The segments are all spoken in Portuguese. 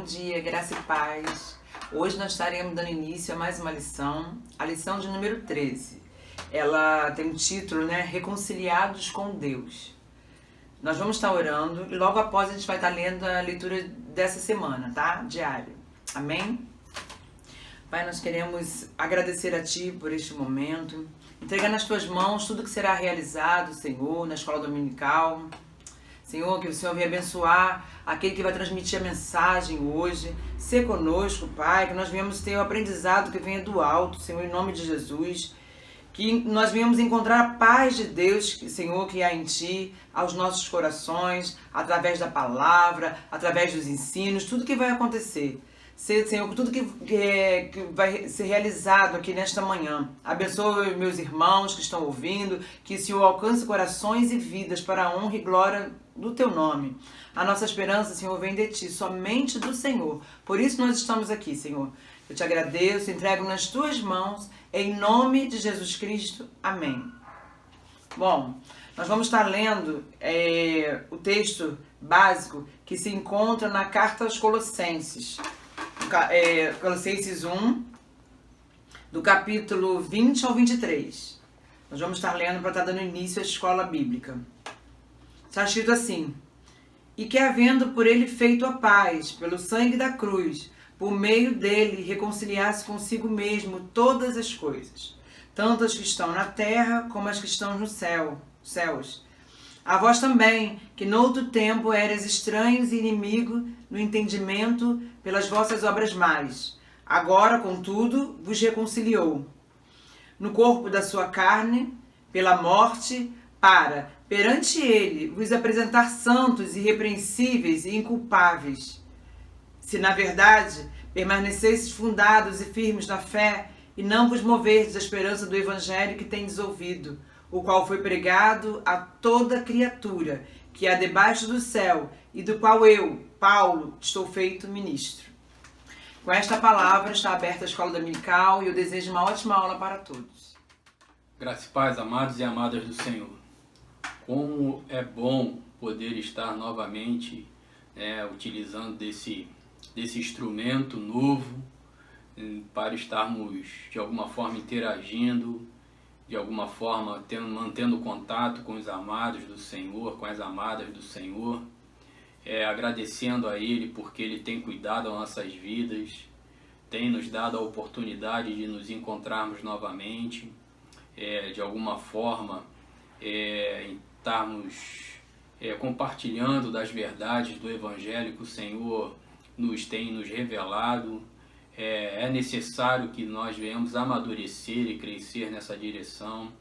Bom dia, graça e paz. Hoje nós estaremos dando início a mais uma lição, a lição de número 13. Ela tem um título, Reconciliados com Deus. Nós vamos estar orando e logo após a gente vai estar lendo a leitura dessa semana, tá? Diária. Amém? Pai, nós queremos agradecer a Ti por este momento, entregar nas Tuas mãos tudo que será realizado, Senhor, na escola dominical. Senhor, que o Senhor venha abençoar aquele que vai transmitir a mensagem hoje. Ser conosco, Pai, que nós venhamos ter o aprendizado que venha do alto, Senhor, em nome de Jesus. Que nós venhamos encontrar a paz de Deus, Senhor, que há em Ti, aos nossos corações, através da palavra, através dos ensinos, tudo que vai acontecer. Senhor, tudo que vai ser realizado aqui nesta manhã. Abençoe meus irmãos que estão ouvindo, que o Senhor alcance corações e vidas para a honra e glória do Teu nome. A nossa esperança, Senhor, vem de Ti, somente do Senhor. Por isso nós estamos aqui, Senhor. Eu Te agradeço, entrego nas Tuas mãos, em nome de Jesus Cristo. Amém. Bom, nós vamos estar lendo o texto básico que se encontra na carta aos Colossenses. Colossenses 1, do capítulo 20 ao 23. Nós vamos estar lendo para estar dando início à escola bíblica. Está escrito assim: E que havendo por ele feito a paz, pelo sangue da cruz, por meio dele reconciliasse consigo mesmo todas as coisas, tanto as que estão na terra como as que estão nos céus. A vós também, que noutro tempo eras estranhos e inimigo no entendimento pelas vossas obras más, agora, contudo, vos reconciliou no corpo da sua carne, pela morte, para, perante ele, vos apresentar santos, irrepreensíveis e inculpáveis. Se, na verdade, permanecesseis fundados e firmes na fé, e não vos moverdes da esperança do evangelho que tendes ouvido, o qual foi pregado a toda criatura que há debaixo do céu, e do qual eu, Paulo, estou feito ministro. Com esta palavra está aberta a escola dominical e eu desejo uma ótima aula para todos. Graças e paz, amados e amadas do Senhor. Como é bom poder estar novamente utilizando desse instrumento novo para estarmos de alguma forma interagindo, de alguma forma mantendo contato com os amados do Senhor, com as amadas do Senhor, agradecendo a Ele porque Ele tem cuidado das nossas vidas, tem nos dado a oportunidade de nos encontrarmos novamente, de alguma forma estarmos compartilhando das verdades do Evangelho que o Senhor nos tem nos revelado. É necessário que nós venhamos amadurecer e crescer nessa direção.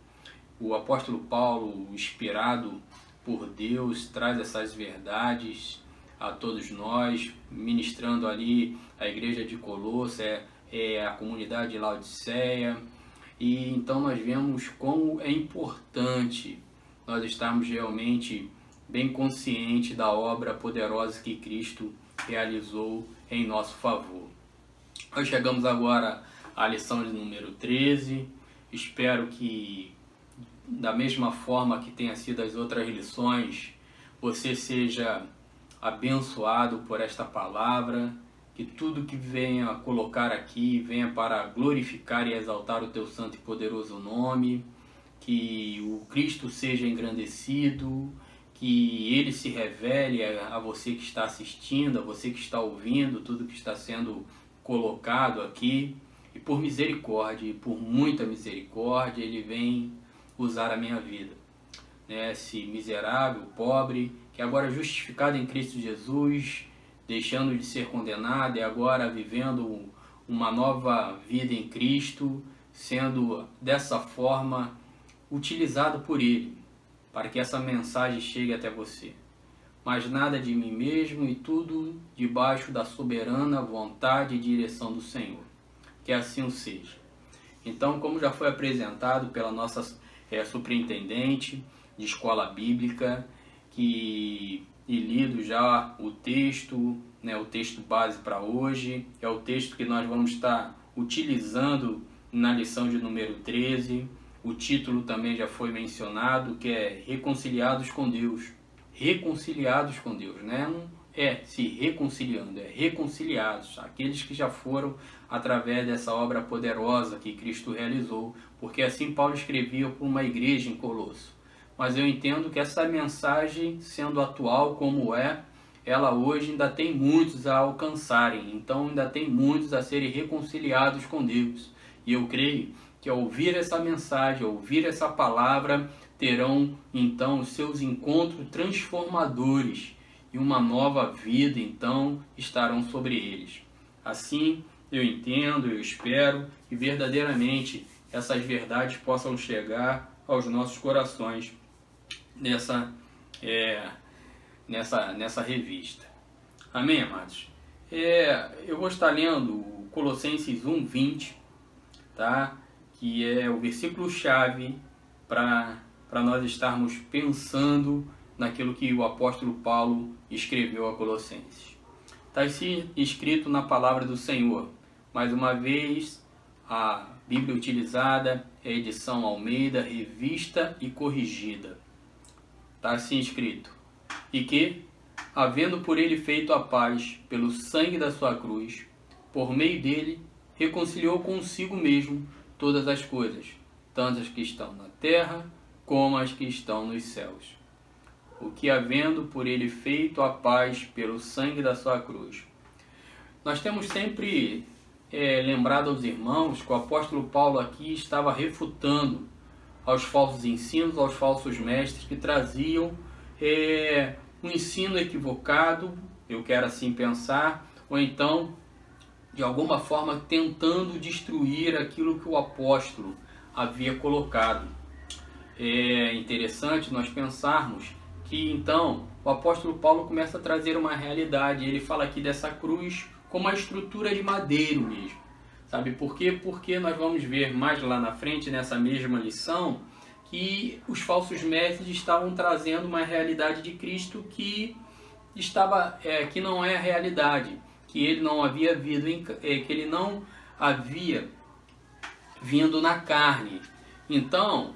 O apóstolo Paulo, inspirado por Deus, traz essas verdades a todos nós, ministrando ali a igreja de Colosso, a comunidade de Laodiceia. E então nós vemos como é importante nós estarmos realmente bem conscientes da obra poderosa que Cristo realizou em nosso favor. Nós chegamos agora à lição de número 13. Espero que, da mesma forma que tenha sido as outras lições, você seja abençoado por esta palavra, que tudo que venha colocar aqui venha para glorificar e exaltar o teu santo e poderoso nome, que o Cristo seja engrandecido, que Ele se revele a você que está assistindo, a você que está ouvindo tudo que está sendo colocado aqui, e por misericórdia, e por muita misericórdia, Ele vem usar a minha vida. Esse miserável, pobre, que agora é justificado em Cristo Jesus, deixando de ser condenado e agora vivendo uma nova vida em Cristo, sendo dessa forma utilizado por Ele, para que essa mensagem chegue até você. Mas nada de mim mesmo e tudo debaixo da soberana vontade e direção do Senhor. Que assim o seja. Então, como já foi apresentado pela nossa superintendente de escola bíblica, e lido já o texto base para hoje, é o texto que nós vamos estar utilizando na lição de número 13. O título também já foi mencionado, que é Reconciliados com Deus. Reconciliados com Deus, é se reconciliando, é reconciliados, aqueles que já foram através dessa obra poderosa que Cristo realizou, porque assim Paulo escrevia para uma igreja em Colosso. Mas eu entendo que essa mensagem, sendo atual como é, ela hoje ainda tem muitos a alcançarem, então ainda tem muitos a serem reconciliados com Deus. E eu creio que ao ouvir essa mensagem, ao ouvir essa palavra, terão então os seus encontros transformadores e uma nova vida então estarão sobre eles. Assim, eu entendo, eu espero que verdadeiramente essas verdades possam chegar aos nossos corações nessa revista. Amém, amados? Eu vou estar lendo Colossenses 1:20, tá? Que é o versículo-chave para nós estarmos pensando naquilo que o apóstolo Paulo escreveu a Colossenses. Está escrito na palavra do Senhor. Mais uma vez, a Bíblia utilizada é a edição Almeida, revista e corrigida. Está assim escrito: e que, havendo por ele feito a paz pelo sangue da sua cruz, por meio dele, reconciliou consigo mesmo todas as coisas, tanto as que estão na terra como as que estão nos céus. O que, havendo por ele feito a paz pelo sangue da sua cruz. Nós temos sempre lembrado aos irmãos que o apóstolo Paulo aqui estava refutando aos falsos ensinos, aos falsos mestres que traziam um ensino equivocado, eu quero assim pensar, ou então, de alguma forma, tentando destruir aquilo que o apóstolo havia colocado. É interessante nós pensarmos que, então, o apóstolo Paulo começa a trazer uma realidade. Ele fala aqui dessa cruz como uma estrutura de madeiro mesmo. Sabe por quê? Porque nós vamos ver mais lá na frente, nessa mesma lição, que os falsos mestres estavam trazendo uma realidade de Cristo que não é a realidade, que ele não havia vindo na carne. Então,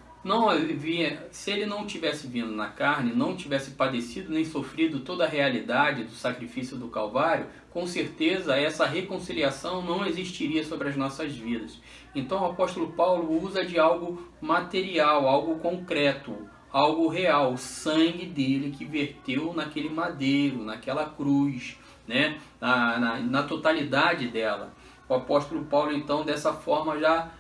se ele não tivesse vindo na carne, não tivesse padecido nem sofrido toda a realidade do sacrifício do Calvário, com certeza essa reconciliação não existiria sobre as nossas vidas. Então o apóstolo Paulo usa de algo material, algo concreto, algo real, o sangue dele que verteu naquele madeiro, naquela cruz, né? na totalidade dela. O apóstolo Paulo então dessa forma já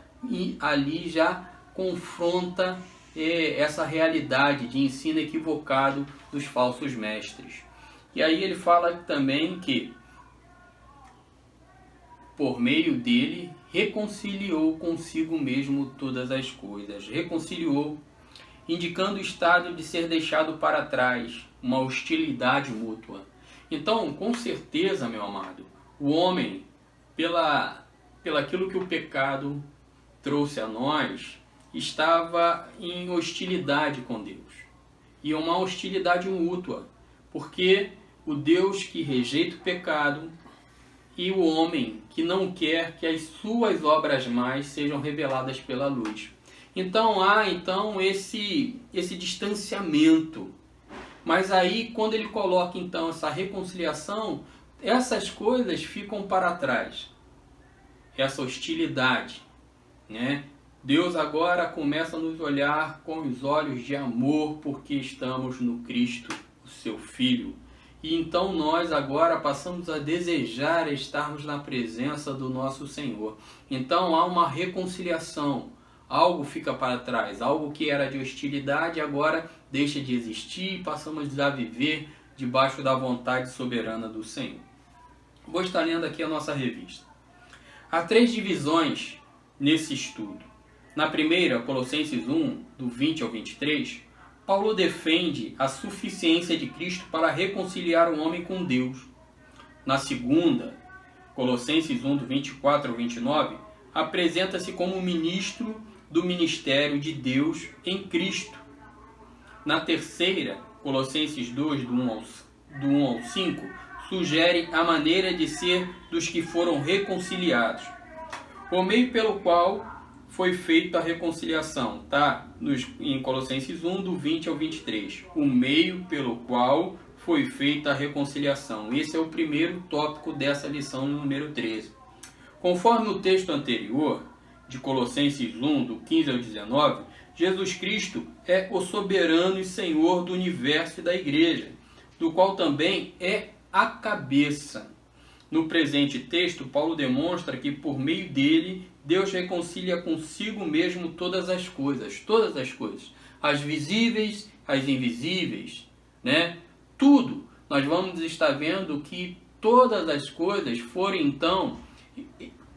confronta essa realidade de ensino equivocado dos falsos mestres. E aí ele fala também que por meio dele reconciliou consigo mesmo todas as coisas. Reconciliou, indicando o estado de ser deixado para trás, uma hostilidade mútua. Então, com certeza, meu amado, o homem, pelaquilo que o pecado trouxe a nós, estava em hostilidade com Deus. E uma hostilidade mútua, porque o Deus que rejeita o pecado e o homem que não quer que as suas obras mais sejam reveladas pela luz. Então há esse distanciamento. Mas aí quando ele coloca então essa reconciliação, essas coisas ficam para trás. Essa hostilidade, né? Deus agora começa a nos olhar com os olhos de amor porque estamos no Cristo, o seu Filho. E então nós agora passamos a desejar estarmos na presença do nosso Senhor. Então há uma reconciliação, algo fica para trás, algo que era de hostilidade agora deixa de existir e passamos a viver debaixo da vontade soberana do Senhor. Vou estar lendo aqui a nossa revista. Há 3 divisões nesse estudo. Na primeira, Colossenses 1, do 20 ao 23, Paulo defende a suficiência de Cristo para reconciliar o homem com Deus. Na segunda, Colossenses 1, do 24 ao 29, apresenta-se como ministro do ministério de Deus em Cristo. Na terceira, Colossenses 2, do 1 ao 5, sugere a maneira de ser dos que foram reconciliados. O meio pelo qual foi feita a reconciliação, tá? Em Colossenses 1, do 20 ao 23. O meio pelo qual foi feita a reconciliação. Esse é o primeiro tópico dessa lição número 13. Conforme o texto anterior, de Colossenses 1, do 15 ao 19, Jesus Cristo é o soberano e Senhor do universo e da igreja, do qual também é a cabeça. No presente texto, Paulo demonstra que por meio dele, Deus reconcilia consigo mesmo todas as coisas, as visíveis, as invisíveis, né? Tudo. Nós vamos estar vendo que todas as coisas foram então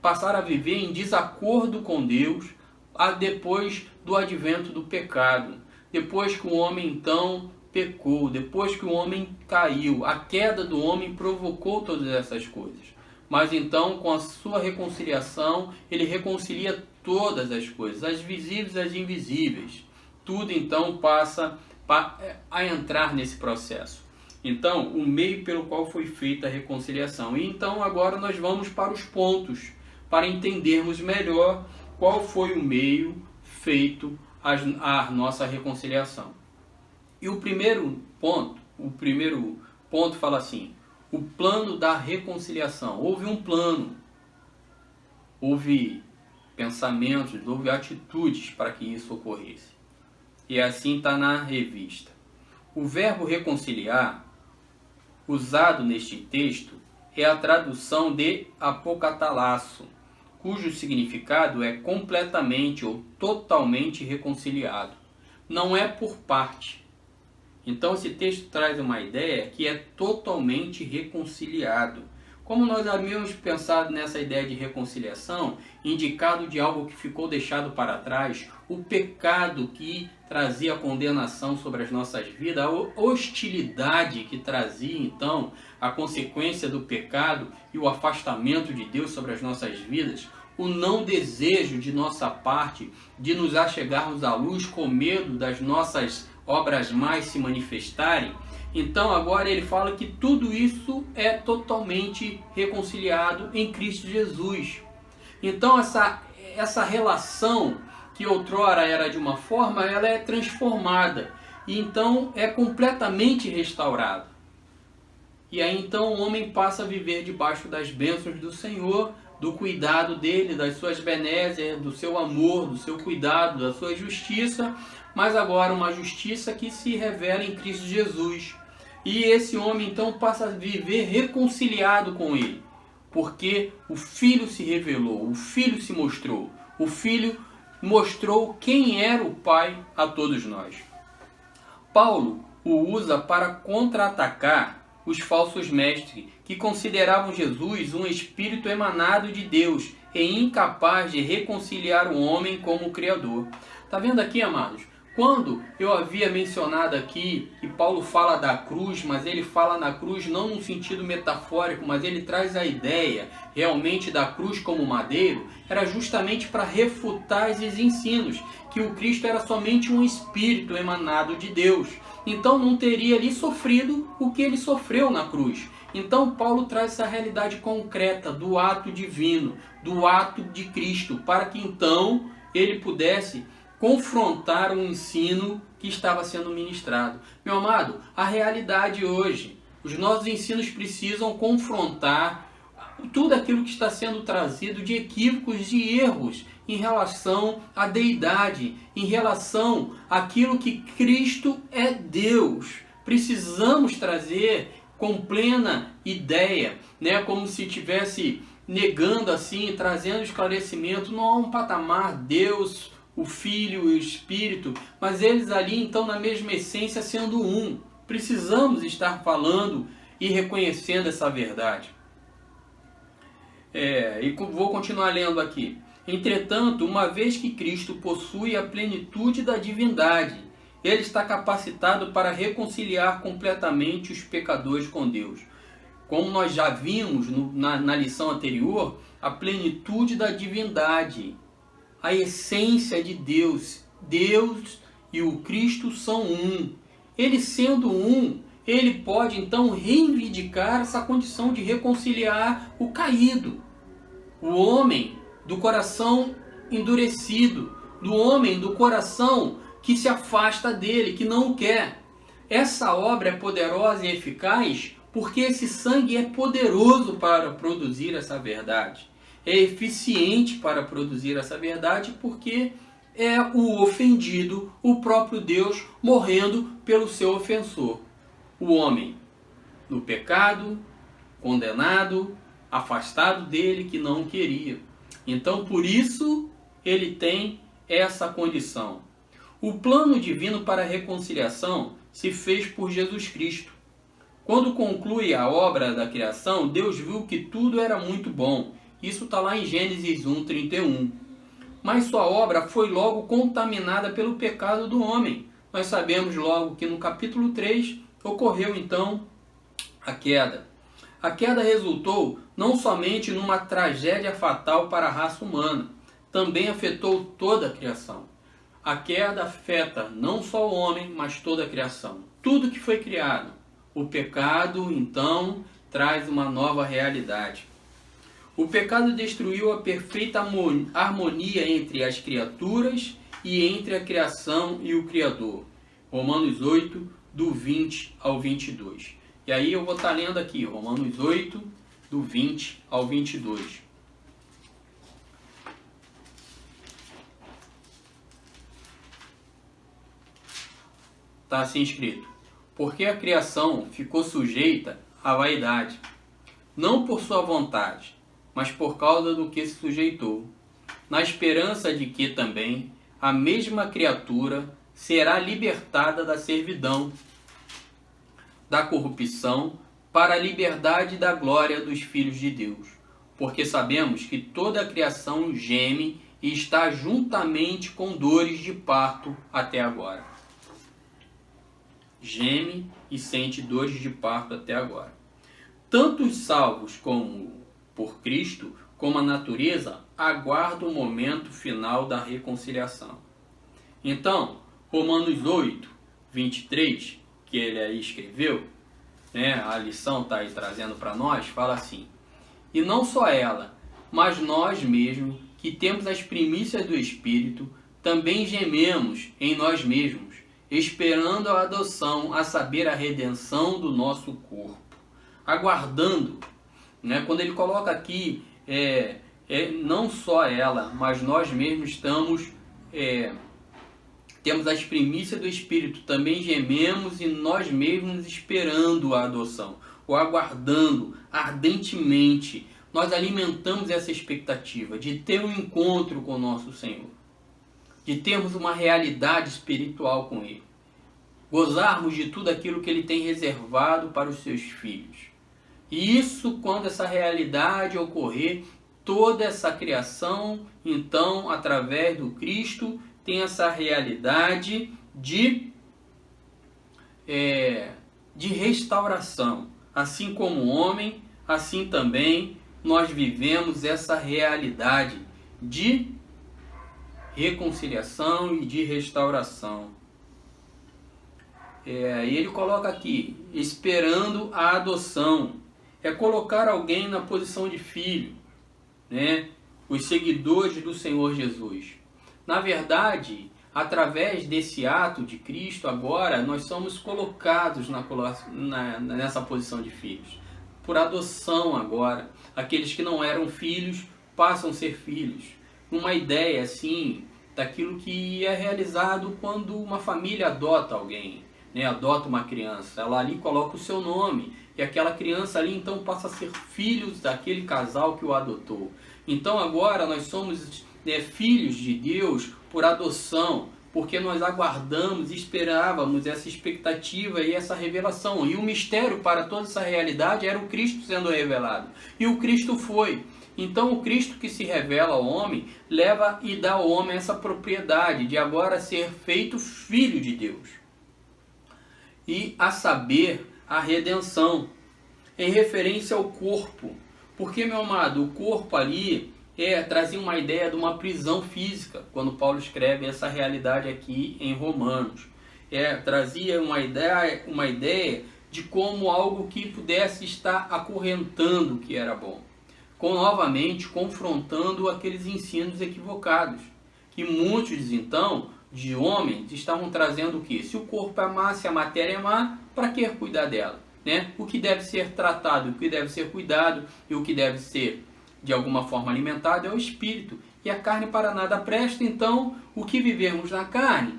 passar a viver em desacordo com Deus depois do advento do pecado, depois que o homem então pecou, depois que o homem caiu. A queda do homem provocou todas essas coisas. Mas então, com a sua reconciliação, ele reconcilia todas as coisas, as visíveis e as invisíveis. Tudo então passa a entrar nesse processo. Então, o meio pelo qual foi feita a reconciliação. E então agora nós vamos para os pontos, para entendermos melhor qual foi o meio feito a nossa reconciliação. E o primeiro ponto fala assim: o plano da reconciliação. Houve um plano, houve pensamentos, houve atitudes para que isso ocorresse. E assim está na revista. O verbo reconciliar, usado neste texto, é a tradução de apokatalasso, cujo significado é completamente ou totalmente reconciliado. Não é por parte. Então esse texto traz uma ideia que é totalmente reconciliado. Como nós havíamos pensado nessa ideia de reconciliação, indicado de algo que ficou deixado para trás, o pecado que trazia a condenação sobre as nossas vidas, a hostilidade que trazia então a consequência do pecado e o afastamento de Deus sobre as nossas vidas, o não desejo de nossa parte de nos achegarmos à luz com medo das nossas obras mais se manifestarem. Então agora ele fala que tudo isso é totalmente reconciliado em Cristo Jesus. Então essa relação que outrora era de uma forma, ela é transformada. E então é completamente restaurada. E aí então o homem passa a viver debaixo das bênçãos do Senhor, do cuidado dele, das suas benézias, do seu amor, do seu cuidado, da sua justiça, mas agora uma justiça que se revela em Cristo Jesus. E esse homem então passa a viver reconciliado com ele, porque o Filho se revelou, o Filho se mostrou, o Filho mostrou quem era o Pai a todos nós. Paulo o usa para contra-atacar os falsos mestres, que consideravam Jesus um espírito emanado de Deus e incapaz de reconciliar o homem como o Criador. Está vendo aqui, amados? Quando eu havia mencionado aqui que Paulo fala da cruz, mas ele fala na cruz não no sentido metafórico, mas ele traz a ideia realmente da cruz como madeiro, era justamente para refutar esses ensinos, que o Cristo era somente um espírito emanado de Deus. Então não teria ali sofrido o que ele sofreu na cruz. Então Paulo traz essa realidade concreta do ato divino, do ato de Cristo, para que então ele pudesse confrontar um ensino que estava sendo ministrado. Meu amado, a realidade hoje, os nossos ensinos precisam confrontar tudo aquilo que está sendo trazido de equívocos, de erros em relação à deidade, em relação àquilo que Cristo é Deus. Precisamos trazer com plena ideia, né, como se estivesse negando assim, trazendo esclarecimento, não há um patamar Deus, o Filho e o Espírito, mas eles ali então na mesma essência sendo um. Precisamos estar falando e reconhecendo essa verdade. E vou continuar lendo aqui. Entretanto, uma vez que Cristo possui a plenitude da divindade, ele está capacitado para reconciliar completamente os pecadores com Deus. Como nós já vimos na lição anterior, a plenitude da divindade, a essência de Deus. Deus e o Cristo são um. Ele sendo um, ele pode então reivindicar essa condição de reconciliar o caído, o homem do coração endurecido, do homem do coração que se afasta dele, que não o quer. essa obra é poderosa e eficaz porque esse sangue é poderoso para produzir essa verdade. É eficiente para produzir essa verdade porque é o ofendido, o próprio Deus, morrendo pelo seu ofensor. O homem no pecado, condenado, afastado dele, que não queria. Então, por isso, ele tem essa condição. O plano divino para a reconciliação se fez por Jesus Cristo. Quando conclui a obra da criação, Deus viu que tudo era muito bom. Isso está lá em Gênesis 1:31. Mas sua obra foi logo contaminada pelo pecado do homem. Nós sabemos logo que no capítulo 3 ocorreu então a queda. A queda resultou não somente numa tragédia fatal para a raça humana, também afetou toda a criação. A queda afeta não só o homem, mas toda a criação. Tudo que foi criado. O pecado, então, traz uma nova realidade. O pecado destruiu a perfeita harmonia entre as criaturas e entre a criação e o Criador. Romanos 8, do 20 ao 22. E aí eu vou estar lendo aqui, Romanos 8, do 20 ao 22. Está assim escrito: porque a criação ficou sujeita à vaidade, não por sua vontade, mas por causa do que se sujeitou, na esperança de que também a mesma criatura será libertada da servidão, da corrupção, para a liberdade da glória dos filhos de Deus. Porque sabemos que toda a criação geme e está juntamente com dores de parto até agora. Geme e sente dores de parto até agora. Tanto os salvos como por Cristo, como a natureza, aguardam o momento final da reconciliação. Então, Romanos 8, 23, que ele aí escreveu, né, a lição está aí trazendo para nós, fala assim: e não só ela, mas nós mesmos, que temos as primícias do Espírito, também gememos em nós mesmos, esperando a adoção, a saber, a redenção do nosso corpo. Aguardando, né? Quando ele coloca aqui, não só ela, mas nós mesmos estamos, temos as primícias do Espírito, também gememos e nós mesmos esperando a adoção, ou aguardando ardentemente. Nós alimentamos essa expectativa de ter um encontro com o nosso Senhor, de termos uma realidade espiritual com Ele, gozarmos de tudo aquilo que Ele tem reservado para os seus filhos. E isso, quando essa realidade ocorrer, toda essa criação, então, através do Cristo, tem essa realidade de restauração. Assim como o homem, assim também nós vivemos essa realidade de reconciliação e de restauração. E ele coloca aqui, esperando a adoção. É colocar alguém na posição de filho, né? Os seguidores do Senhor Jesus. Na verdade, através desse ato de Cristo, agora nós somos colocados nessa posição de filhos. Por adoção agora. Aqueles que não eram filhos passam a ser filhos. Uma ideia assim, daquilo que é realizado quando uma família adota alguém, né? Adota uma criança. Ela ali coloca o seu nome. E aquela criança ali então passa a ser filhos daquele casal que o adotou. Então agora nós somos filhos de Deus por adoção, porque nós aguardamos, esperávamos essa expectativa e essa revelação. E o mistério para toda essa realidade era o Cristo sendo revelado. E o Cristo foi. Então o Cristo que se revela ao homem, leva e dá ao homem essa propriedade de agora ser feito filho de Deus. E a saber, a redenção, em referência ao corpo. Porque, meu amado, o corpo ali trazia uma ideia de uma prisão física, quando Paulo escreve essa realidade aqui em Romanos. Trazia uma ideia de como algo que pudesse estar acorrentando o que era bom. Novamente confrontando aqueles ensinos equivocados, que muitos então de homens estavam trazendo o quê? Se o corpo é má, se a matéria é má, para que cuidar dela? Né? O que deve ser tratado, o que deve ser cuidado e o que deve ser de alguma forma alimentado é o espírito. E a carne para nada presta, então o que vivemos na carne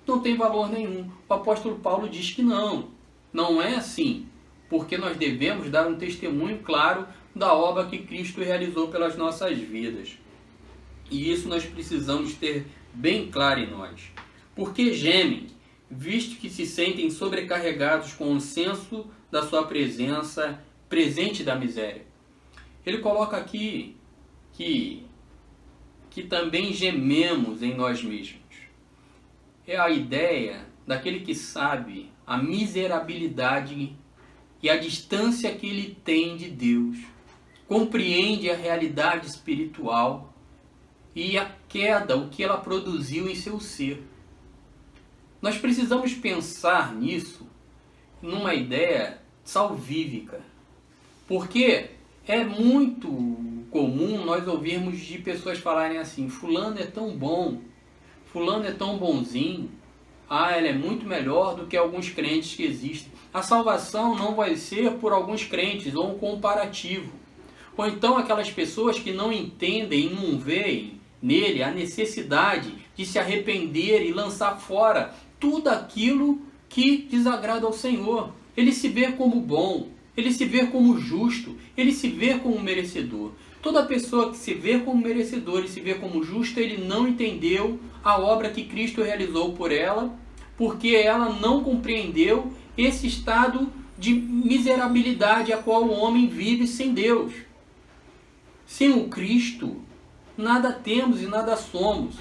não tem valor nenhum. O apóstolo Paulo diz que não é assim, porque nós devemos dar um testemunho claro da obra que Cristo realizou pelas nossas vidas. E isso nós precisamos ter bem claro em nós. Porque gemem, visto que se sentem sobrecarregados com o senso da sua presença presente da miséria. Ele coloca aqui que também gememos em nós mesmos. É a ideia daquele que sabe a miserabilidade e a distância que ele tem de Deus, compreende a realidade espiritual e a queda, o que ela produziu em seu ser. Nós precisamos pensar nisso numa ideia salvífica, porque é muito comum nós ouvirmos de pessoas falarem assim: fulano é tão bom, fulano é tão bonzinho, ela é muito melhor do que alguns crentes que existem. A salvação não vai ser por alguns crentes ou um comparativo. Ou então aquelas pessoas que não entendem e não veem nele a necessidade de se arrepender e lançar fora tudo aquilo que desagrada ao Senhor. Ele se vê como bom, ele se vê como justo, ele se vê como merecedor. Toda pessoa que se vê como merecedor e se vê como justo, ele não entendeu a obra que Cristo realizou por ela, porque ela não compreendeu esse estado de miserabilidade a qual o homem vive sem Deus. Sem o Cristo, nada temos e nada somos.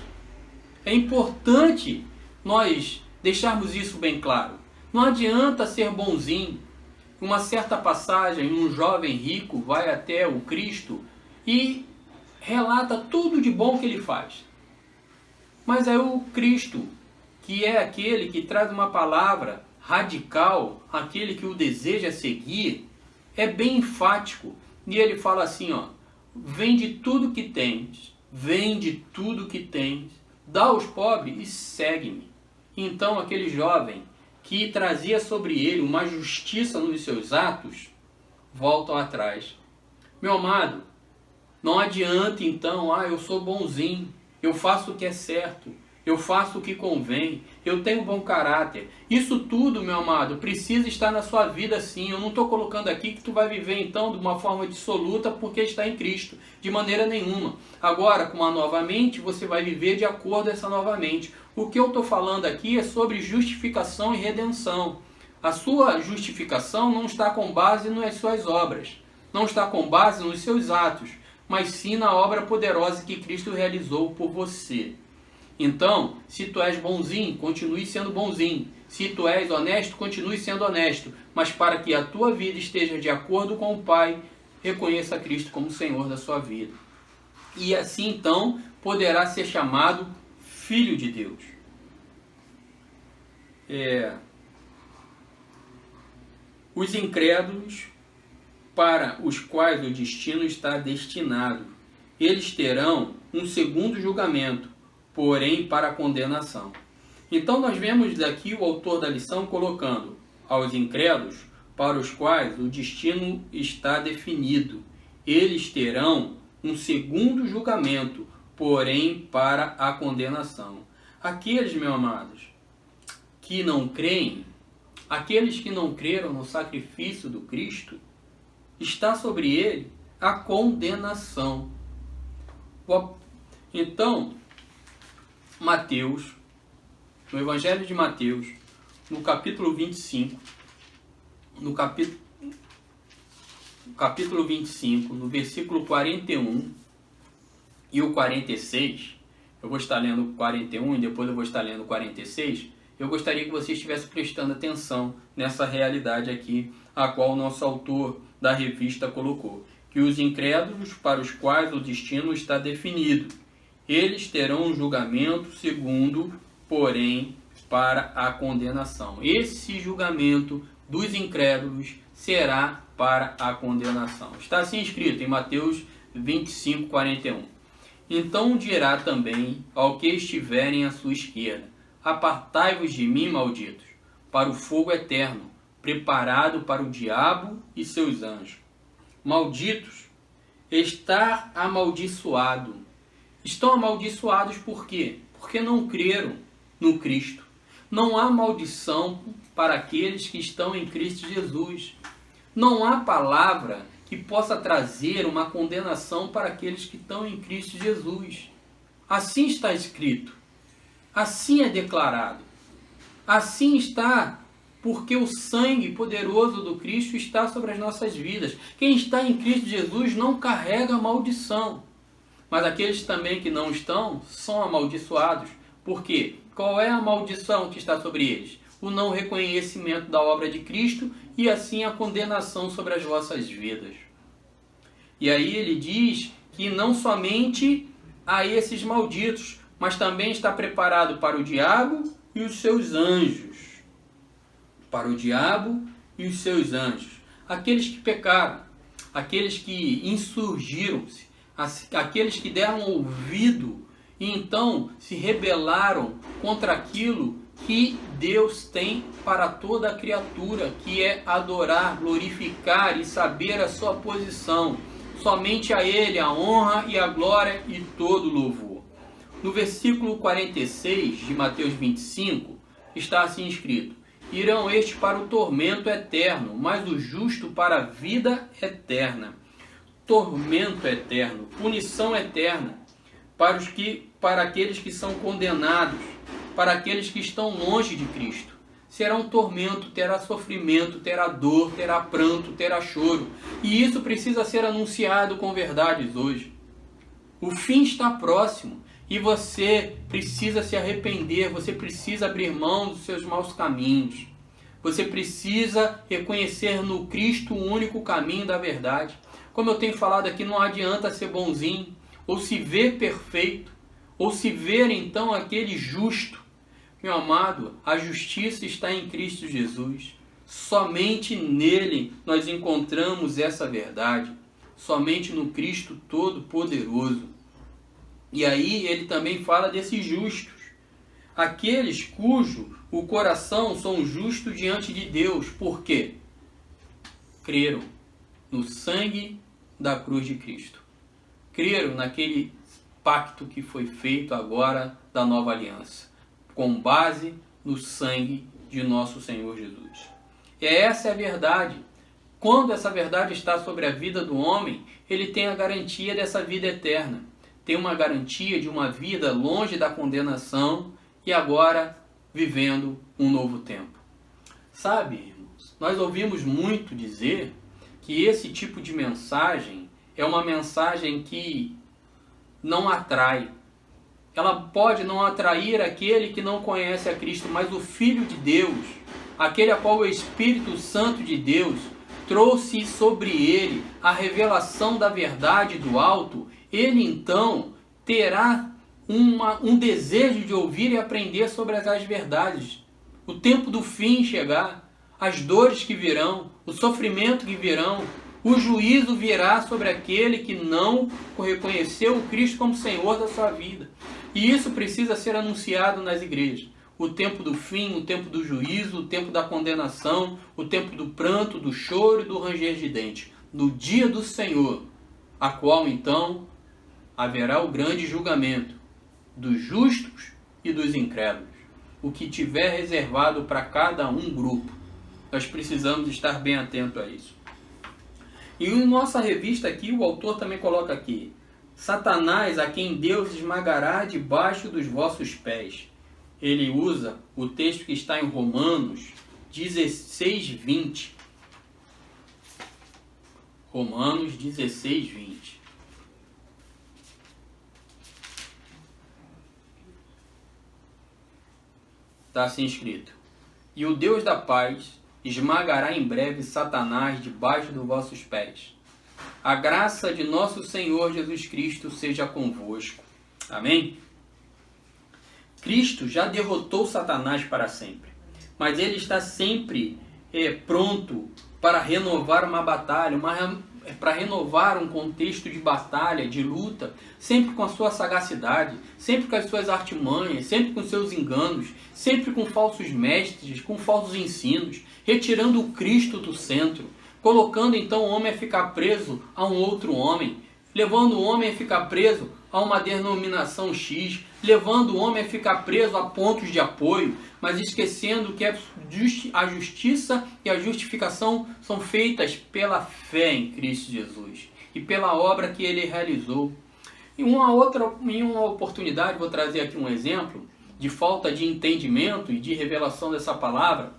É importante nós deixarmos isso bem claro. Não adianta ser bonzinho. Uma certa passagem, um jovem rico vai até o Cristo e relata tudo de bom que ele faz. Mas é o Cristo, que é aquele que traz uma palavra radical, aquele que o deseja seguir, é bem enfático. E ele fala assim, vende tudo que tens, dá aos pobres e segue-me. Então aquele jovem que trazia sobre ele uma justiça nos seus atos, voltam atrás. Meu amado, não adianta então, eu sou bonzinho, eu faço o que é certo, eu faço o que convém, eu tenho bom caráter. Isso tudo, meu amado, precisa estar na sua vida sim. Eu não estou colocando aqui que tu vai viver então de uma forma dissoluta porque está em Cristo, de maneira nenhuma. Agora, com uma nova mente, você vai viver de acordo com essa nova mente. O que eu estou falando aqui é sobre justificação e redenção. A sua justificação não está com base nas suas obras, não está com base nos seus atos, mas sim na obra poderosa que Cristo realizou por você. Então, se tu és bonzinho, continue sendo bonzinho. Se tu és honesto, continue sendo honesto. Mas para que a tua vida esteja de acordo com o Pai, reconheça Cristo como Senhor da sua vida. E assim, então, poderá ser chamado Filho de Deus. Os incrédulos, para os quais o destino está destinado, eles terão um segundo julgamento, porém para a condenação. Então nós vemos daqui o autor da lição colocando aos incrédulos, para os quais o destino está definido. Eles terão um segundo julgamento, porém para a condenação. Aqueles, meus amados, que não creem, aqueles que não creram no sacrifício do Cristo, está sobre ele a condenação. Então, Mateus, no Evangelho de Mateus, no capítulo 25, no versículo 41 e o 46, eu vou estar lendo o 41 e depois eu vou estar lendo o 46, eu gostaria que você estivesse prestando atenção nessa realidade aqui, a qual o nosso autor da revista colocou, que os incrédulos para os quais o destino está definido, eles terão um julgamento segundo, porém, para a condenação. Esse julgamento dos incrédulos será para a condenação. Está assim escrito em Mateus 25, 41. Então dirá também ao que estiverem à sua esquerda, apartai-vos de mim, malditos, para o fogo eterno, preparado para o diabo e seus anjos. Malditos, estar amaldiçoado. Estão amaldiçoados por quê? Porque não creram no Cristo. Não há maldição para aqueles que estão em Cristo Jesus. Não há palavra que possa trazer uma condenação para aqueles que estão em Cristo Jesus. Assim está escrito. Assim é declarado. Assim está, porque o sangue poderoso do Cristo está sobre as nossas vidas. Quem está em Cristo Jesus não carrega maldição. Mas aqueles também que não estão são amaldiçoados. Por quê? Qual é a maldição que está sobre eles? O não reconhecimento da obra de Cristo e assim a condenação sobre as vossas vidas. E aí ele diz que não somente a esses malditos, mas também está preparado para o diabo e os seus anjos. Para o diabo e os seus anjos. Aqueles que pecaram, aqueles que insurgiram-se, aqueles que deram ouvido e então se rebelaram contra aquilo que Deus tem para toda a criatura, que é adorar, glorificar e saber a sua posição. Somente a Ele a honra e a glória e todo o louvor. No versículo 46 de Mateus 25 está assim escrito: irão estes para o tormento eterno, mas o justo para a vida eterna. Tormento eterno, punição eterna para aqueles que são condenados, para aqueles que estão longe de Cristo. Será um tormento, terá sofrimento, terá dor, terá pranto, terá choro. E isso precisa ser anunciado com verdades hoje. O fim está próximo e você precisa se arrepender, você precisa abrir mão dos seus maus caminhos. Você precisa reconhecer no Cristo o único caminho da verdade. Como eu tenho falado aqui, não adianta ser bonzinho, ou se ver perfeito, ou se ver então aquele justo. Meu amado, a justiça está em Cristo Jesus. Somente nele nós encontramos essa verdade. Somente no Cristo Todo-Poderoso. E aí ele também fala desses justos. Aqueles cujo o coração são justos diante de Deus. Por quê? Creram no sangue da cruz de Cristo. Creram naquele pacto que foi feito agora da nova aliança, com base no sangue de nosso Senhor Jesus. E essa é a verdade. Quando essa verdade está sobre a vida do homem, ele tem a garantia dessa vida eterna. Tem uma garantia de uma vida longe da condenação e agora vivendo um novo tempo. Sabe, irmãos, nós ouvimos muito dizer que esse tipo de mensagem é uma mensagem que não atrai. Ela pode não atrair aquele que não conhece a Cristo, mas o Filho de Deus, aquele a qual o Espírito Santo de Deus trouxe sobre ele a revelação da verdade do alto, ele então terá um desejo de ouvir e aprender sobre as verdades. O tempo do fim chegar, as dores que virão, o sofrimento que virão, o juízo virá sobre aquele que não reconheceu o Cristo como Senhor da sua vida. E isso precisa ser anunciado nas igrejas. O tempo do fim, o tempo do juízo, o tempo da condenação, o tempo do pranto, do choro e do ranger de dentes. No dia do Senhor, a qual então haverá o grande julgamento dos justos e dos incrédulos. O que tiver reservado para cada um grupo. Nós precisamos estar bem atentos a isso. E em nossa revista aqui, o autor também coloca aqui: Satanás, a quem Deus esmagará debaixo dos vossos pés. Ele usa o texto que está em Romanos 16:20. Romanos 16:20. Está assim escrito: e o Deus da paz esmagará em breve Satanás debaixo dos vossos pés. A graça de nosso Senhor Jesus Cristo seja convosco. Amém? Cristo já derrotou Satanás para sempre, mas ele está sempre pronto para renovar uma batalha, para renovar um contexto de batalha, de luta, sempre com a sua sagacidade, sempre com as suas artimanhas, sempre com seus enganos, sempre com falsos mestres, com falsos ensinos, retirando o Cristo do centro, colocando então o homem a ficar preso a um outro homem, levando o homem a ficar preso a uma denominação X, levando o homem a ficar preso a pontos de apoio, mas esquecendo que a justiça e a justificação são feitas pela fé em Cristo Jesus e pela obra que ele realizou. Em uma oportunidade, vou trazer aqui um exemplo de falta de entendimento e de revelação dessa palavra.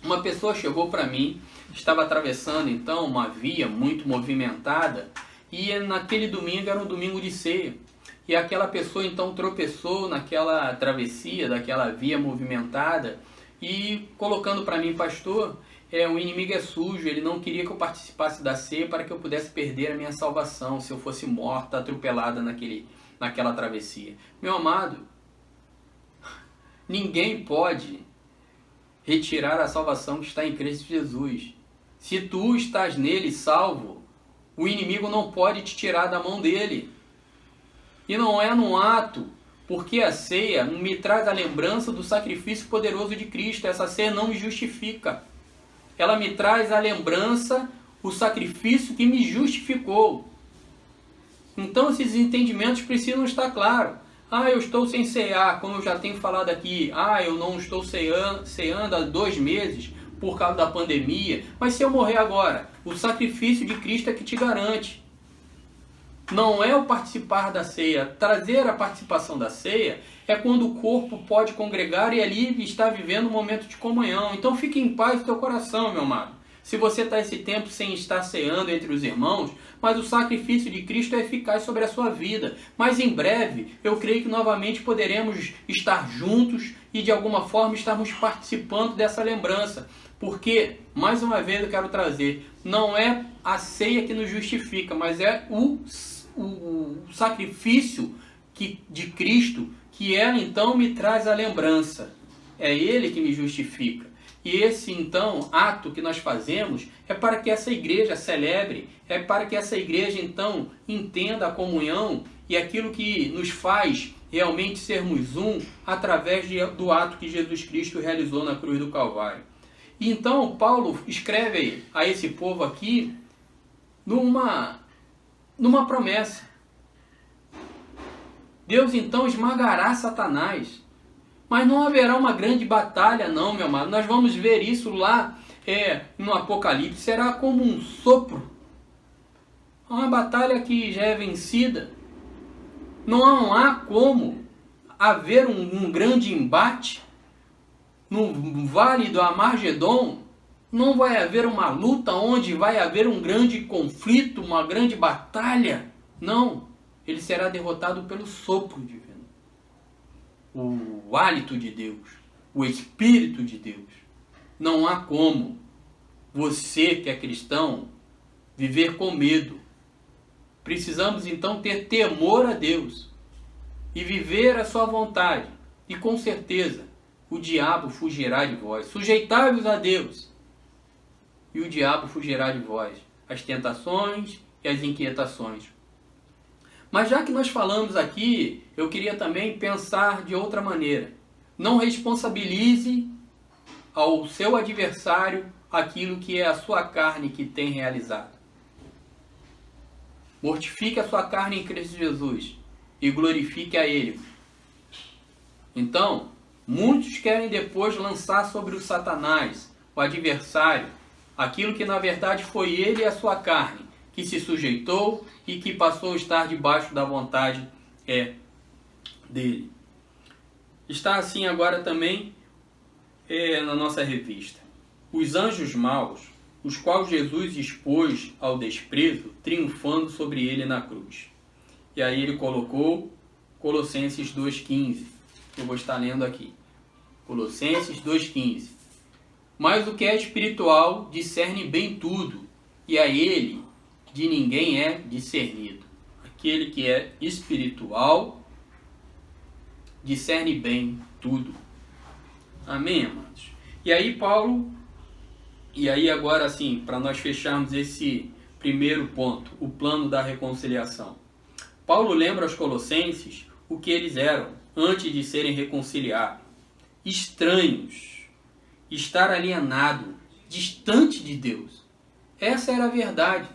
Uma pessoa chegou para mim, estava atravessando então uma via muito movimentada, e naquele domingo era um domingo de ceia. E aquela pessoa então tropeçou naquela travessia, daquela via movimentada, e colocando para mim: pastor, o inimigo é sujo, ele não queria que eu participasse da ceia para que eu pudesse perder a minha salvação, se eu fosse morta, atropelada naquela travessia. Meu amado, ninguém pode retirar a salvação que está em Cristo Jesus. Se tu estás nele salvo, o inimigo não pode te tirar da mão dele. E não é num ato, porque a ceia me traz a lembrança do sacrifício poderoso de Cristo. Essa ceia não me justifica. Ela me traz a lembrança, o sacrifício que me justificou. Então esses entendimentos precisam estar claros. Eu estou sem cear, como eu já tenho falado aqui. Eu não estou ceando há 2 meses por causa da pandemia. Mas se eu morrer agora, o sacrifício de Cristo é que te garante. Não é o participar da ceia. Trazer a participação da ceia é quando o corpo pode congregar e ali está vivendo um momento de comunhão. Então fique em paz no teu coração, meu amado. Se você está esse tempo sem estar ceando entre os irmãos, mas o sacrifício de Cristo é eficaz sobre a sua vida. Mas em breve, eu creio que novamente poderemos estar juntos e de alguma forma estarmos participando dessa lembrança. Porque, mais uma vez eu quero trazer, não é a ceia que nos justifica, mas é o sacrifício de Cristo, que ela então me traz a lembrança. É ele que me justifica. E esse então ato que nós fazemos é para que essa igreja celebre, é para que essa igreja então entenda a comunhão e aquilo que nos faz realmente sermos um através do ato que Jesus Cristo realizou na cruz do Calvário. E então Paulo escreve a esse povo aqui numa promessa. Deus então esmagará Satanás. Mas não haverá uma grande batalha não, meu amado. Nós vamos ver isso lá no Apocalipse. Será como um sopro. Uma batalha que já é vencida. Não há como haver um grande embate. No vale do Armagedon, não vai haver uma luta onde vai haver um grande conflito, uma grande batalha. Não. Ele será derrotado pelo sopro divino. O hálito de Deus, o Espírito de Deus. Não há como você que é cristão viver com medo. Precisamos então ter temor a Deus e viver a sua vontade. E com certeza o diabo fugirá de vós. Sujeitai-vos a Deus e o diabo fugirá de vós. As tentações e as inquietações. Mas já que nós falamos aqui, eu queria também pensar de outra maneira. Não responsabilize ao seu adversário aquilo que é a sua carne que tem realizado. Mortifique a sua carne em Cristo Jesus e glorifique a Ele. Então, muitos querem depois lançar sobre o Satanás, o adversário, aquilo que na verdade foi ele e a sua carne, que se sujeitou e que passou a estar debaixo da vontade dele. Está assim agora também na nossa revista. Os anjos maus, os quais Jesus expôs ao desprezo, triunfando sobre ele na cruz. E aí ele colocou Colossenses 2,15. Eu vou estar lendo aqui. Colossenses 2,15. Mas o que é espiritual discerne bem tudo, e a ele de ninguém é discernido. Aquele que é espiritual discerne bem tudo. Amém, amados? E aí Paulo, e aí agora assim, para nós fecharmos esse primeiro ponto, o plano da reconciliação. Paulo lembra aos Colossenses o que eles eram antes de serem reconciliados. Estranhos, estar alienado, distante de Deus. Essa era a verdade.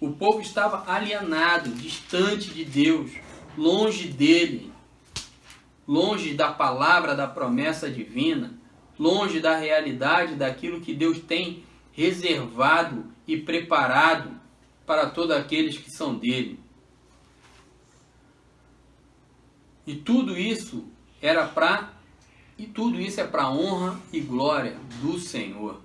O povo estava alienado, distante de Deus, longe dele, longe da palavra, da promessa divina, longe da realidade daquilo que Deus tem reservado e preparado para todos aqueles que são dele. E tudo isso é para a honra e glória do Senhor.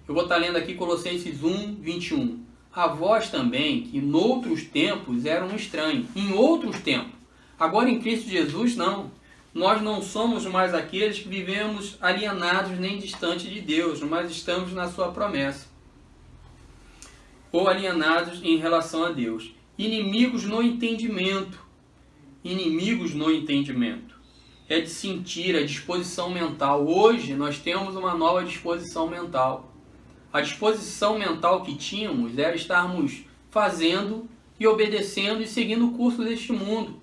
Eu vou estar lendo aqui Colossenses 1, 21. A vós também, que noutros tempos eram estranhos, em outros tempos. Agora em Cristo Jesus, não. Nós não somos mais aqueles que vivemos alienados nem distantes de Deus, mas estamos na sua promessa. Ou alienados em relação a Deus. Inimigos no entendimento. Inimigos no entendimento. É de sentir, a disposição mental. Hoje nós temos uma nova disposição mental. A disposição mental que tínhamos era estarmos fazendo e obedecendo e seguindo o curso deste mundo.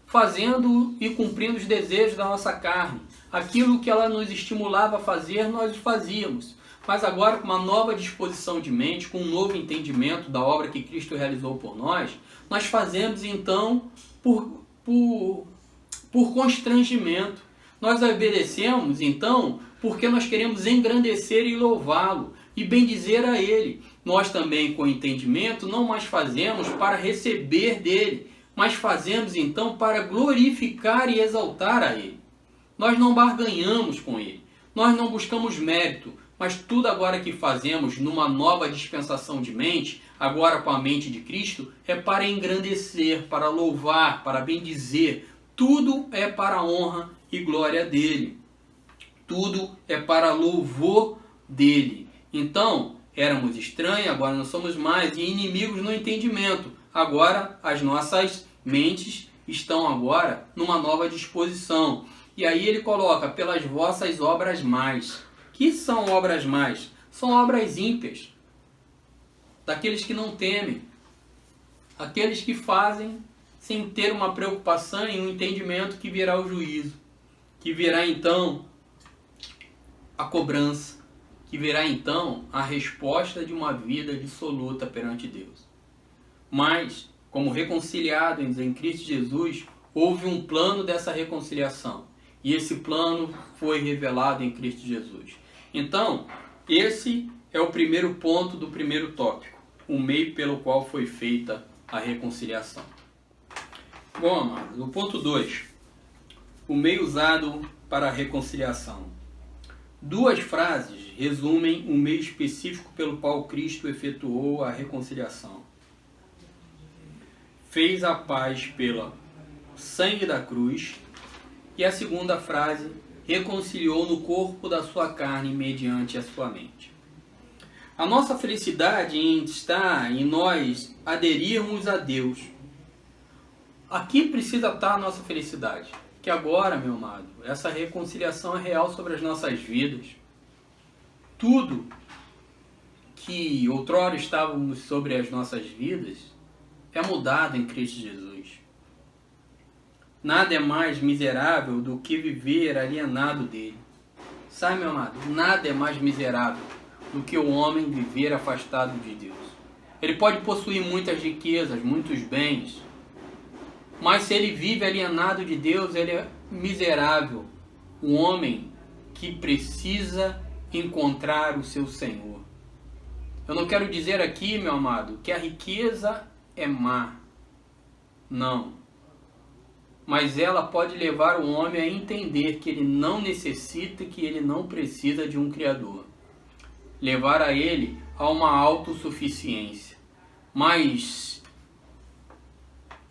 Fazendo e cumprindo os desejos da nossa carne. Aquilo que ela nos estimulava a fazer, nós fazíamos. Mas agora, com uma nova disposição de mente, com um novo entendimento da obra que Cristo realizou por nós, nós fazemos então por constrangimento. Nós obedecemos então porque nós queremos engrandecer e louvá-lo e bendizer a Ele. Nós também, com entendimento, não mais fazemos para receber dele, mas fazemos então para glorificar e exaltar a Ele. Nós não barganhamos com Ele, nós não buscamos mérito, mas tudo agora que fazemos numa nova dispensação de mente, agora com a mente de Cristo, é para engrandecer, para louvar, para bendizer. Tudo é para a honra e glória dele. Tudo é para louvor dele. Então, éramos estranhos, agora não somos mais, e inimigos no entendimento. Agora, as nossas mentes estão agora numa nova disposição. E aí ele coloca, pelas vossas obras mais. Que são obras mais? São obras ímpias. Daqueles que não temem. Aqueles que fazem sem ter uma preocupação e um entendimento que virá o juízo. Que virá então a cobrança. Que virá então a resposta de uma vida dissoluta perante Deus. Mas, como reconciliados em Cristo Jesus, houve um plano dessa reconciliação. E esse plano foi revelado em Cristo Jesus. Então, esse é o primeiro ponto do primeiro tópico. O meio pelo qual foi feita a reconciliação. Bom, amados, o ponto 2. O meio usado para a reconciliação. Duas frases resumem o meio específico pelo qual Cristo efetuou a reconciliação. Fez a paz pelo sangue da cruz. E a segunda frase, reconciliou no corpo da sua carne mediante a sua mente. A nossa felicidade está em nós aderirmos a Deus. Aqui precisa estar a nossa felicidade. Que agora, meu amado, essa reconciliação é real sobre as nossas vidas. Tudo que outrora estávamos sobre as nossas vidas é mudado em Cristo Jesus. Nada é mais miserável do que viver alienado dele. Sabe, meu amado? Nada é mais miserável do que o homem viver afastado de Deus. Ele pode possuir muitas riquezas, muitos bens, mas se ele vive alienado de Deus, ele é miserável. Um homem que precisa encontrar o seu Senhor. Eu não quero dizer aqui, meu amado, que a riqueza é má. Não. Mas ela pode levar o homem a entender que ele não necessita e que ele não precisa de um Criador. Levar a ele a uma autossuficiência. Mas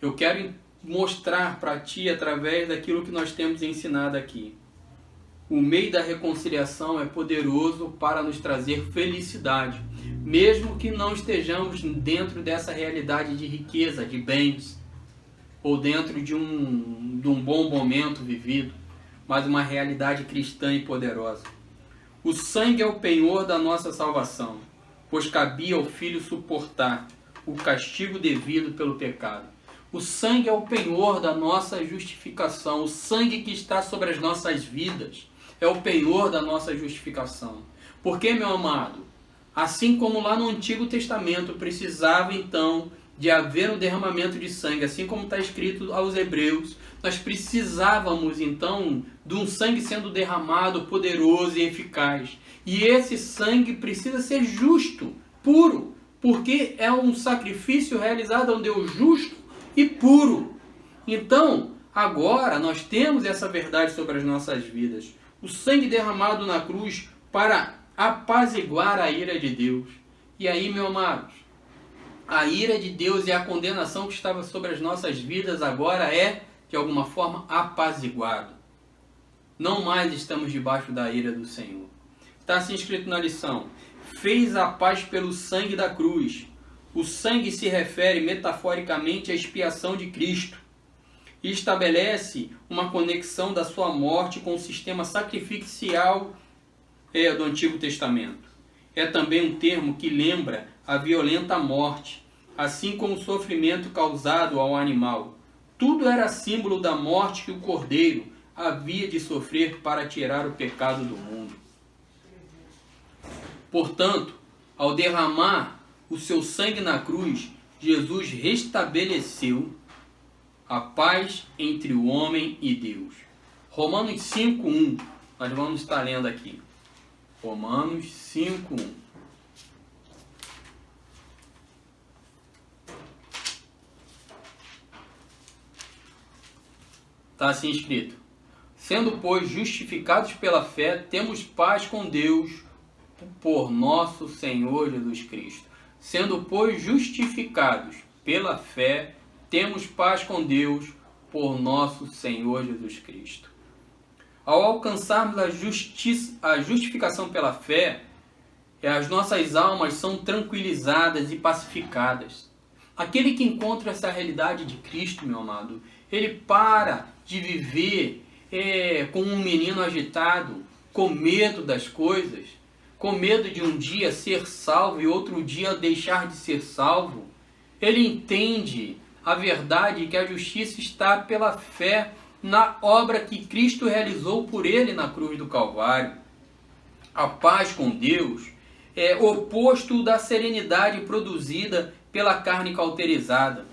eu quero mostrar para ti, através daquilo que nós temos ensinado aqui. O meio da reconciliação é poderoso para nos trazer felicidade, mesmo que não estejamos dentro dessa realidade de riqueza, de bens, ou dentro de um bom momento vivido, mas uma realidade cristã e poderosa. O sangue é o penhor da nossa salvação, pois cabia ao Filho suportar o castigo devido pelo pecado. O sangue é o penhor da nossa justificação. O sangue que está sobre as nossas vidas é o penhor da nossa justificação. Porque, meu amado, assim como lá no Antigo Testamento precisava então de haver um derramamento de sangue, assim como está escrito aos Hebreus, nós precisávamos então de um sangue sendo derramado, poderoso e eficaz. E esse sangue precisa ser justo, puro, porque é um sacrifício realizado a um Deus justo e puro. Então, agora nós temos essa verdade sobre as nossas vidas. O sangue derramado na cruz para apaziguar a ira de Deus. E aí, meus amados, a ira de Deus e a condenação que estava sobre as nossas vidas agora é, de alguma forma, apaziguado. Não mais estamos debaixo da ira do Senhor. Está assim escrito na lição: fez a paz pelo sangue da cruz. O sangue se refere metaforicamente à expiação de Cristo e estabelece uma conexão da sua morte com o sistema sacrificial do Antigo Testamento. É também um termo que lembra a violenta morte, assim como o sofrimento causado ao animal. Tudo era símbolo da morte que o Cordeiro havia de sofrer para tirar o pecado do mundo. Portanto, ao derramar o seu sangue na cruz, Jesus restabeleceu a paz entre o homem e Deus. Romanos 5:1, nós vamos estar lendo aqui. Romanos 5:1. Está assim escrito: sendo, pois, justificados pela fé, temos paz com Deus por nosso Senhor Jesus Cristo. Sendo, pois, justificados pela fé, temos paz com Deus por nosso Senhor Jesus Cristo. Ao alcançarmos a justificação pela fé, as nossas almas são tranquilizadas e pacificadas. Aquele que encontra essa realidade de Cristo, meu amado, ele para de viver como um menino agitado, com medo das coisas, com medo de um dia ser salvo e outro dia deixar de ser salvo. Ele entende a verdade que a justiça está pela fé na obra que Cristo realizou por ele na cruz do Calvário. A paz com Deus é oposto da serenidade produzida pela carne cauterizada.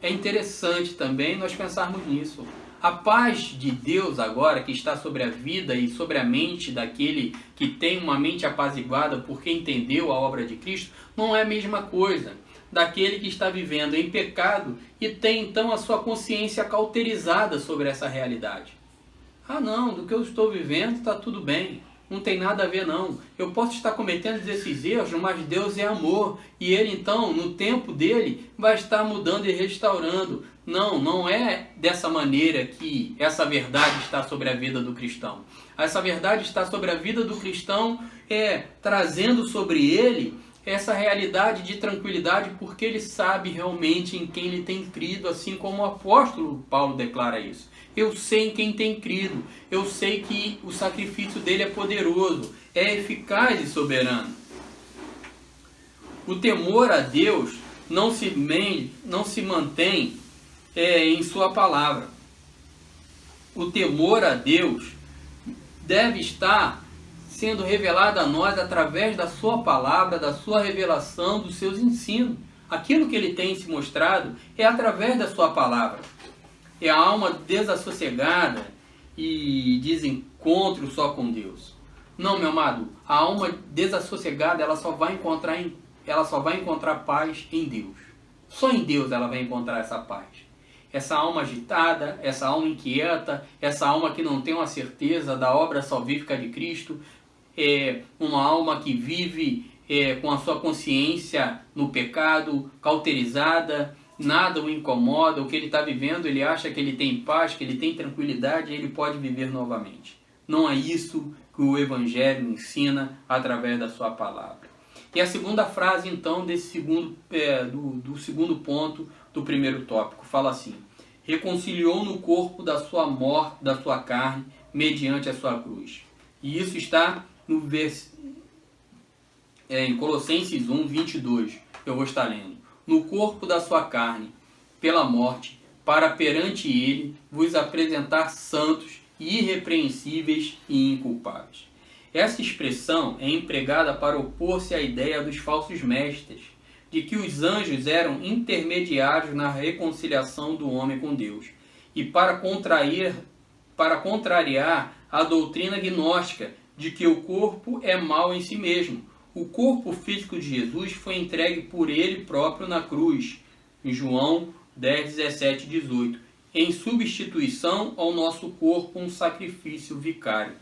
É interessante também nós pensarmos nisso. A paz de Deus agora, que está sobre a vida e sobre a mente daquele que tem uma mente apaziguada porque entendeu a obra de Cristo, não é a mesma coisa daquele que está vivendo em pecado e tem então a sua consciência cauterizada sobre essa realidade. Ah não, do que eu estou vivendo está tudo bem, não tem nada a ver não. Eu posso estar cometendo esses erros, mas Deus é amor e Ele então, no tempo dele, vai estar mudando e restaurando. Não, não é dessa maneira que essa verdade está sobre a vida do cristão. Essa verdade está sobre a vida do cristão, trazendo sobre ele essa realidade de tranquilidade, porque ele sabe realmente em quem ele tem crido, assim como o apóstolo Paulo declara isso. Eu sei em quem tem crido, eu sei que o sacrifício dele é poderoso, é eficaz e soberano. O temor a Deus não se mantém em sua palavra. O temor a Deus deve estar sendo revelado a nós através da sua palavra, da sua revelação, dos seus ensinos. Aquilo que ele tem se mostrado é através da sua palavra. É a alma desassossegada e desencontro só com Deus. Não, meu amado, a alma desassossegada ela só vai encontrar paz em Deus. Só em Deus ela vai encontrar essa paz. Essa alma agitada, essa alma inquieta, essa alma que não tem uma certeza da obra salvífica de Cristo, é uma alma que vive com a sua consciência no pecado, cauterizada, nada o incomoda, o que ele está vivendo, ele acha que ele tem paz, que ele tem tranquilidade e ele pode viver novamente. Não é isso que o Evangelho ensina através da sua palavra. E a segunda frase, então, do segundo ponto do primeiro tópico, fala assim: reconciliou no corpo da sua morte, da sua carne, mediante a sua cruz. E isso está em Colossenses 1, 22. Eu vou estar lendo. no corpo da sua carne, pela morte, para perante ele vos apresentar santos, irrepreensíveis e inculpáveis. Essa expressão é empregada para opor-se à ideia dos falsos mestres, de que os anjos eram intermediários na reconciliação do homem com Deus, e para contrariar a doutrina gnóstica de que o corpo é mau em si mesmo. O corpo físico de Jesus foi entregue por ele próprio na cruz, em João 10, 17 e 18, em substituição ao nosso corpo, um sacrifício vicário.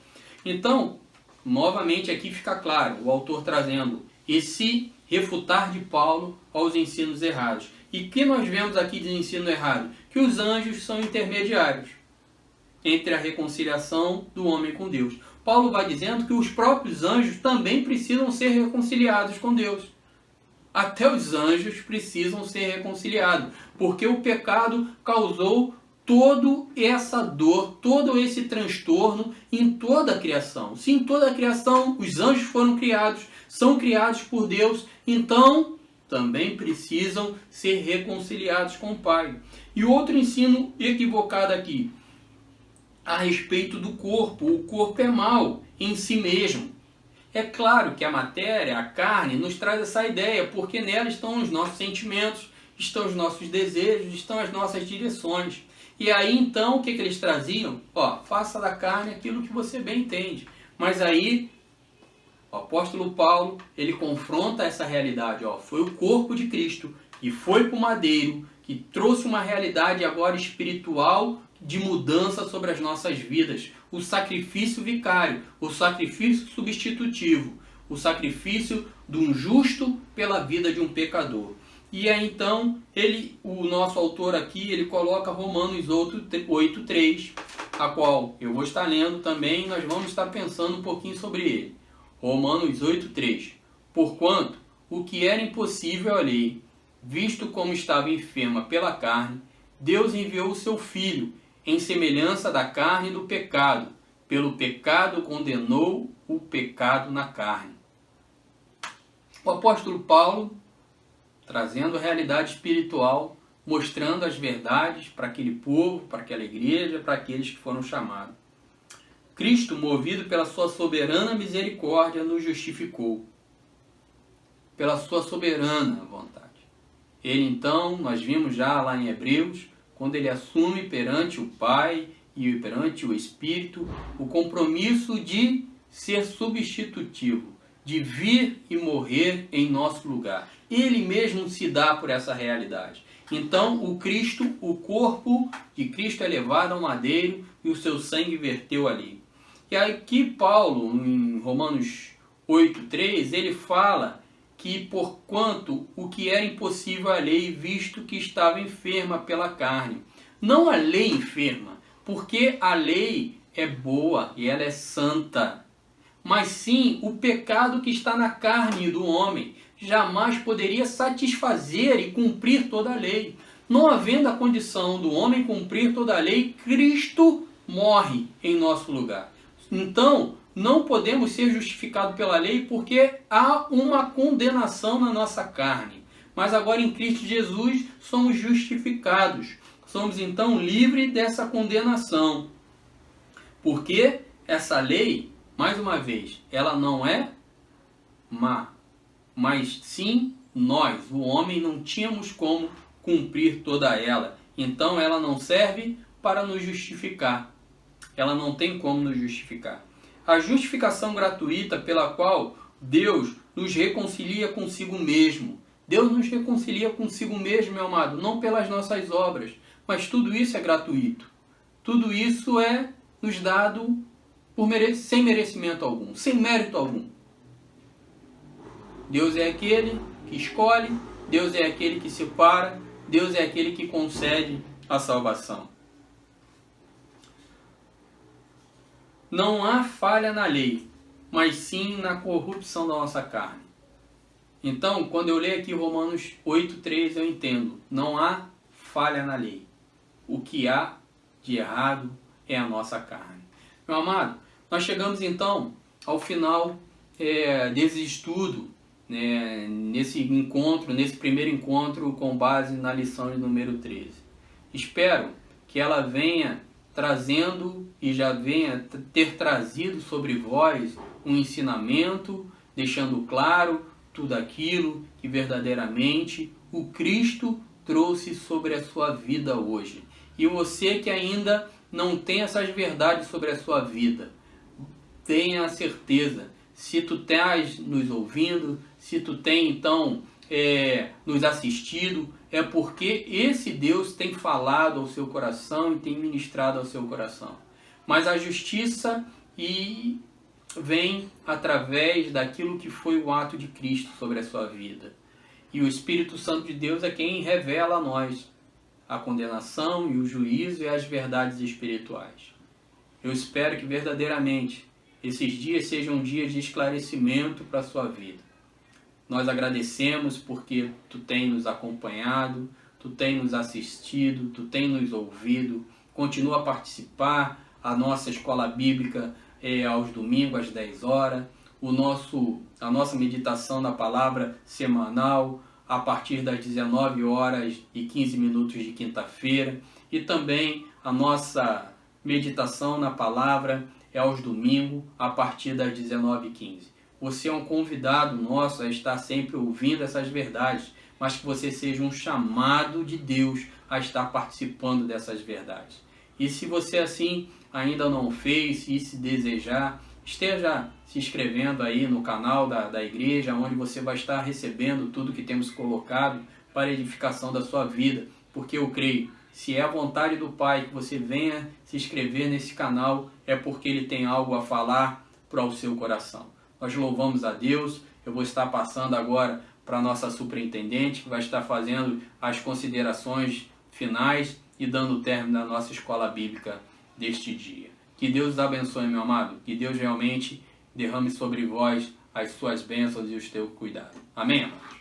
Então, novamente aqui fica claro, o autor trazendo esse refutar de Paulo aos ensinos errados. E o que nós vemos aqui de ensino errado? Que os anjos são intermediários entre a reconciliação do homem com Deus. Paulo vai dizendo que os próprios anjos também precisam ser reconciliados com Deus. Até os anjos precisam ser reconciliados, porque o pecado causou toda essa dor, todo esse transtorno em toda a criação. Se em toda a criação os anjos foram criados, são criados por Deus, então também precisam ser reconciliados com o Pai. E outro ensino equivocado aqui, a respeito do corpo. O corpo é mau em si mesmo. É claro que a matéria, a carne, nos traz essa ideia, porque nela estão os nossos sentimentos, estão os nossos desejos, estão as nossas direções. E aí então, o que eles traziam? Faça da carne aquilo que você bem entende. Mas aí, o apóstolo Paulo, ele confronta essa realidade. Foi o corpo de Cristo e foi para o madeiro, que trouxe uma realidade agora espiritual de mudança sobre as nossas vidas. O sacrifício vicário, o sacrifício substitutivo, o sacrifício de um justo pela vida de um pecador. E aí então, o nosso autor aqui, ele coloca Romanos 8:3, a qual eu vou estar lendo também, nós vamos estar pensando um pouquinho sobre ele. Romanos 8:3. Porquanto o que era impossível à lei, visto como estava enferma pela carne, Deus enviou o seu Filho, em semelhança da carne e do pecado. Pelo pecado condenou o pecado na carne. O apóstolo Paulo, trazendo a realidade espiritual, mostrando as verdades para aquele povo, para aquela igreja, para aqueles que foram chamados. Cristo, movido pela sua soberana misericórdia, nos justificou. Pela sua soberana vontade. Ele então, nós vimos já lá em Hebreus, quando ele assume perante o Pai e perante o Espírito o compromisso de ser substitutivo, de vir e morrer em nosso lugar. Ele mesmo se dá por essa realidade. Então o Cristo, o corpo de Cristo é levado ao madeiro e o seu sangue verteu ali. E aqui Paulo, em Romanos 8:3, ele fala que porquanto o que era impossível à lei, visto que estava enferma pela carne. Não a lei enferma, porque a lei é boa e ela é santa. Mas sim o pecado que está na carne do homem jamais poderia satisfazer e cumprir toda a lei. Não havendo a condição do homem cumprir toda a lei, Cristo morre em nosso lugar. Então, não podemos ser justificados pela lei porque há uma condenação na nossa carne. Mas agora em Cristo Jesus somos justificados. Somos então livres dessa condenação. Porque essa lei, mais uma vez, ela não é má. Mas sim nós, o homem, não tínhamos como cumprir toda ela. Então ela não serve para nos justificar. Ela não tem como nos justificar. A justificação gratuita pela qual Deus nos reconcilia consigo mesmo. Deus nos reconcilia consigo mesmo, meu amado, não pelas nossas obras, mas tudo isso é gratuito. Tudo isso é nos dado sem merecimento algum, sem mérito algum. Deus é aquele que escolhe, Deus é aquele que separa, Deus é aquele que concede a salvação. Não há falha na lei, mas sim na corrupção da nossa carne. Então, quando eu leio aqui Romanos 8:3, eu entendo, não há falha na lei. O que há de errado é a nossa carne. Meu amado, nós chegamos então ao final desse estudo né, nesse primeiro encontro com base na lição de número 13. Espero que ela venha trazendo e já venha ter trazido sobre vós um ensinamento, deixando claro tudo aquilo que verdadeiramente o Cristo trouxe sobre a sua vida hoje. E você que ainda não tem essas verdades sobre a sua vida, tenha certeza, se tu estás nos ouvindo, se tu tem então nos assistido, é porque esse Deus tem falado ao seu coração e tem ministrado ao seu coração. Mas a justiça vem através daquilo que foi o ato de Cristo sobre a sua vida. E o Espírito Santo de Deus é quem revela a nós a condenação e o juízo e as verdades espirituais. Eu espero que verdadeiramente esses dias sejam dias de esclarecimento para a sua vida. Nós agradecemos porque tu tem nos acompanhado, tu tem nos assistido, tu tem nos ouvido. Continua a participar. A nossa escola bíblica aos domingos às 10 horas. A nossa meditação na palavra semanal a partir das 19 horas e 15 minutos de quinta-feira. E também a nossa meditação na palavra aos domingos a partir das 19h15. Você é um convidado nosso a estar sempre ouvindo essas verdades, mas que você seja um chamado de Deus a estar participando dessas verdades. E se você assim ainda não fez e se desejar, esteja se inscrevendo aí no canal da igreja, onde você vai estar recebendo tudo que temos colocado para a edificação da sua vida, porque eu creio, se é a vontade do Pai que você venha se inscrever nesse canal, é porque Ele tem algo a falar para o seu coração. Nós louvamos a Deus. Eu vou estar passando agora para a nossa superintendente, que vai estar fazendo as considerações finais e dando término à nossa escola bíblica deste dia. Que Deus os abençoe, meu amado. Que Deus realmente derrame sobre vós as suas bênçãos e os teus cuidados. Amém, amados?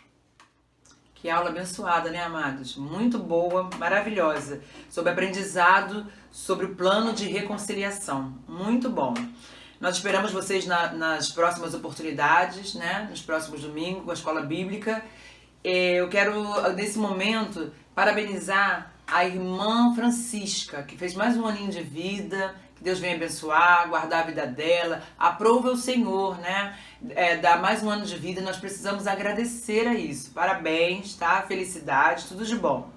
Que aula abençoada, né, amados? Muito boa, maravilhosa. Sobre aprendizado, sobre o plano de reconciliação. Muito bom. Nós esperamos vocês nas próximas oportunidades, né? Nos próximos domingos, com a Escola Bíblica. Eu quero, nesse momento, parabenizar a irmã Francisca, que fez mais um aninho de vida. Que Deus venha abençoar, guardar a vida dela. Aprova o Senhor, né? Dar mais um ano de vida. Nós precisamos agradecer a isso. Parabéns, tá? Felicidade, tudo de bom.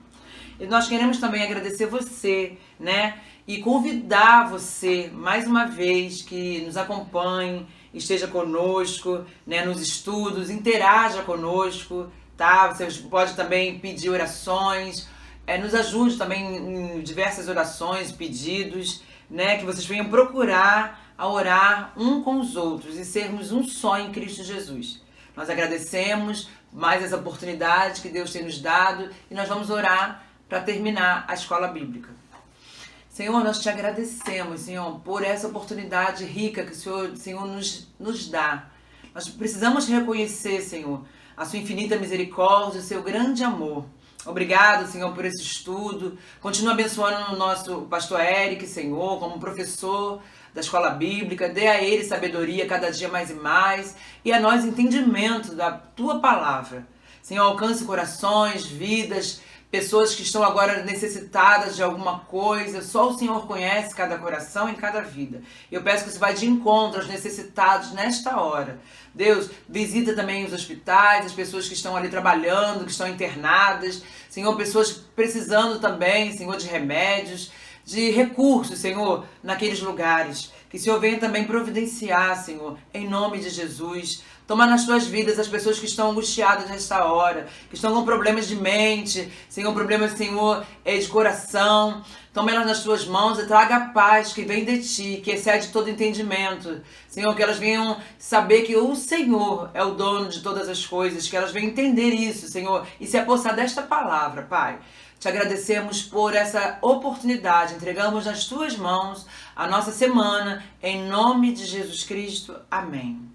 E nós queremos também agradecer você, né? E convidar você, mais uma vez, que nos acompanhe, esteja conosco, né, nos estudos, interaja conosco, tá? Você pode também pedir orações, nos ajude também em diversas orações, pedidos, né? Que vocês venham procurar a orar um com os outros e sermos um só em Cristo Jesus. Nós agradecemos mais essa oportunidade que Deus tem nos dado e nós vamos orar para terminar a escola bíblica. Senhor, nós te agradecemos, Senhor, por essa oportunidade rica que o Senhor nos dá. Nós precisamos reconhecer, Senhor, a sua infinita misericórdia, o seu grande amor. Obrigado, Senhor, por esse estudo. Continua abençoando o nosso pastor Eric, Senhor, como professor da escola bíblica. Dê a ele sabedoria cada dia mais e mais. E a nós entendimento da tua palavra. Senhor, alcance corações, vidas, pessoas que estão agora necessitadas de alguma coisa. Só o Senhor conhece cada coração e cada vida. Eu peço que você vá de encontro aos necessitados nesta hora. Deus, visita também os hospitais, as pessoas que estão ali trabalhando, que estão internadas. Senhor, pessoas precisando também, Senhor, de remédios, de recursos, Senhor, naqueles lugares. Que o Senhor venha também providenciar, Senhor, em nome de Jesus. Toma nas tuas vidas as pessoas que estão angustiadas nesta hora, que estão com problemas de mente, Senhor, problemas, Senhor, de coração. Toma elas nas tuas mãos e traga a paz que vem de ti, que excede todo entendimento. Senhor, que elas venham saber que o Senhor é o dono de todas as coisas, que elas venham entender isso, Senhor, e se apossar desta palavra, Pai. Te agradecemos por essa oportunidade, entregamos nas tuas mãos a nossa semana, em nome de Jesus Cristo. Amém.